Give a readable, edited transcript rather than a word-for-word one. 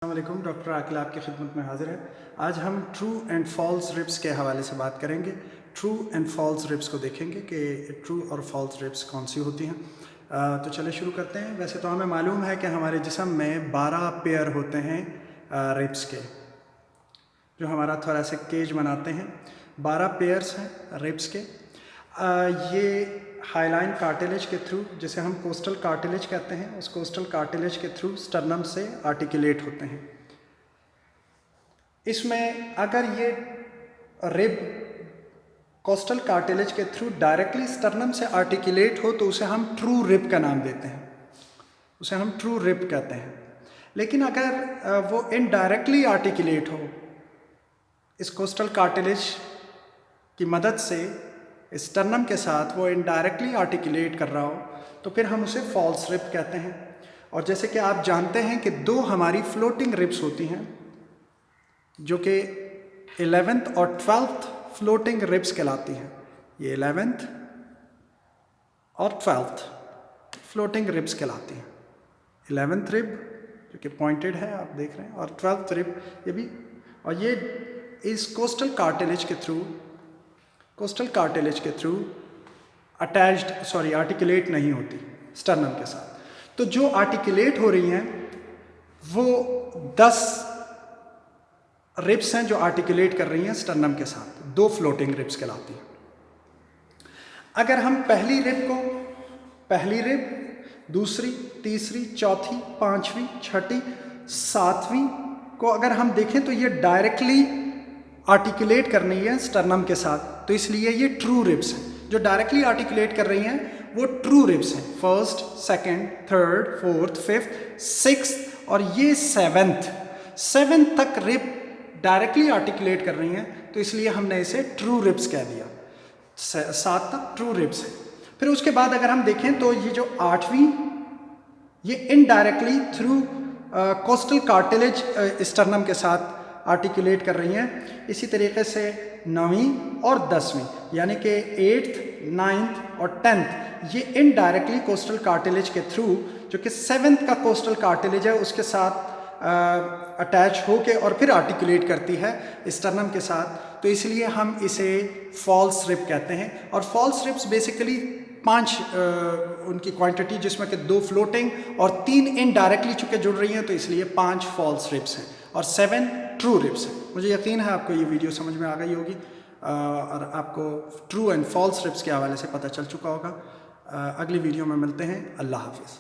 अस्सलामुअलैकुम, डॉक्टर आकिल आपकी खिदमत में हाजिर है। आज हम ट्रू एंड फॉल्स रिब्स के हवाले से बात करेंगे। ट्रू एंड फॉल्स रिब्स को देखेंगे कि ट्रू और फॉल्स रिब्स कौन सी होती हैं। तो चलिए शुरू करते हैं। वैसे तो हमें मालूम है कि हमारे जिस्म में 12 पेयर होते हैं रिब्स के, जो हमारा थोरैसिक केज बनाते हैं। 12 पेयर्स हैं रिब्स के। ये हाईलाइन कार्टिलेज के थ्रू, जिसे हम कोस्टल कार्टिलेज कहते हैं, उस कोस्टल कार्टिलेज के थ्रू स्टर्नम से आर्टिकुलेट होते हैं। इसमें अगर ये रिब कोस्टल कार्टिलेज के थ्रू डायरेक्टली स्टर्नम से आर्टिकुलेट हो तो उसे हम ट्रू रिब का नाम देते हैं, उसे हम ट्रू रिब कहते हैं। लेकिन अगर वो इनडायरेक्टली आर्टिकुलेट हो इस कोस्टल कार्टिलेज की मदद से, स्टर्नम के साथ वो इनडायरेक्टली आर्टिकुलेट कर रहा हो, तो फिर हम उसे फॉल्स रिब कहते हैं। और जैसे कि आप जानते हैं कि दो हमारी फ्लोटिंग रिब्स होती हैं, जो कि 11th और 12th फ्लोटिंग रिब्स कहलाती हैं। ये 11th और 12th फ्लोटिंग रिब्स कहलाती हैं। 11th रिब जो कि पॉइंटेड है, आप देख रहे हैं, और 12th रिब ये भी। और ये इस कोस्टल कार्टिलेज के थ्रू आर्टिकुलेट नहीं होती स्टर्नम के साथ। तो जो आर्टिकुलेट हो रही हैं वो 10 रिब्स हैं जो आर्टिकुलेट कर रही हैं स्टर्नम के साथ। 2 फ्लोटिंग रिब्स कहलाती हैं। अगर हम पहली रिब, दूसरी, तीसरी, चौथी, पांचवी, छठी, 7वीं को अगर हम देखें तो ये डायरेक्टली आर्टिकुलेट करनी है स्टर्नम के साथ, तो इसलिए ये ट्रू रिब्स हैं। जो डायरेक्टली आर्टिकुलेट कर रही हैं वो ट्रू रिब्स हैं। 1st, 2nd, 3rd, 4th, 5th, 6th और ये 7th तक रिब डायरेक्टली आर्टिकुलेट कर रही हैं, तो इसलिए हमने इसे ट्रू रिब्स कह दिया। 7 तक ट्रू रिब्स हैं। फिर उसके बाद अगर हम देखें तो ये जो 8वीं, ये indirectly through costal cartilage sternum के साथ आर्टिकुलेट कर रही हैं। इसी तरीके से 9वीं और 10वीं, यानी कि 8th, 9th और 10th, ये इनडायरेक्टली कोस्टल कार्टिलेज के थ्रू, जो कि 7th का कोस्टल कार्टिलेज है, उसके साथ अटैच होके और फिर आर्टिकुलेट करती है स्टर्नम के साथ, तो इसलिए हम इसे फॉल्स रिब कहते हैं। और फॉल्स रिब्स बेसिकली 5 उनकी क्वांटिटी, जिसमें कि 2 फ्लोटिंग और 3 इनडायरेक्टली चुके जुड़ रही हैं, तो इसलिए 5 फॉल्स रिब्स हैं और 7 ट्रू रिब्स हैं। मुझे यकीन है आपको ये वीडियो समझ में आ गई होगी और आपको ट्रू एंड फॉल्स रिब्स के हवाले से पता चल चुका होगा। अगली वीडियो में मिलते हैं। अल्लाह हाफिज़।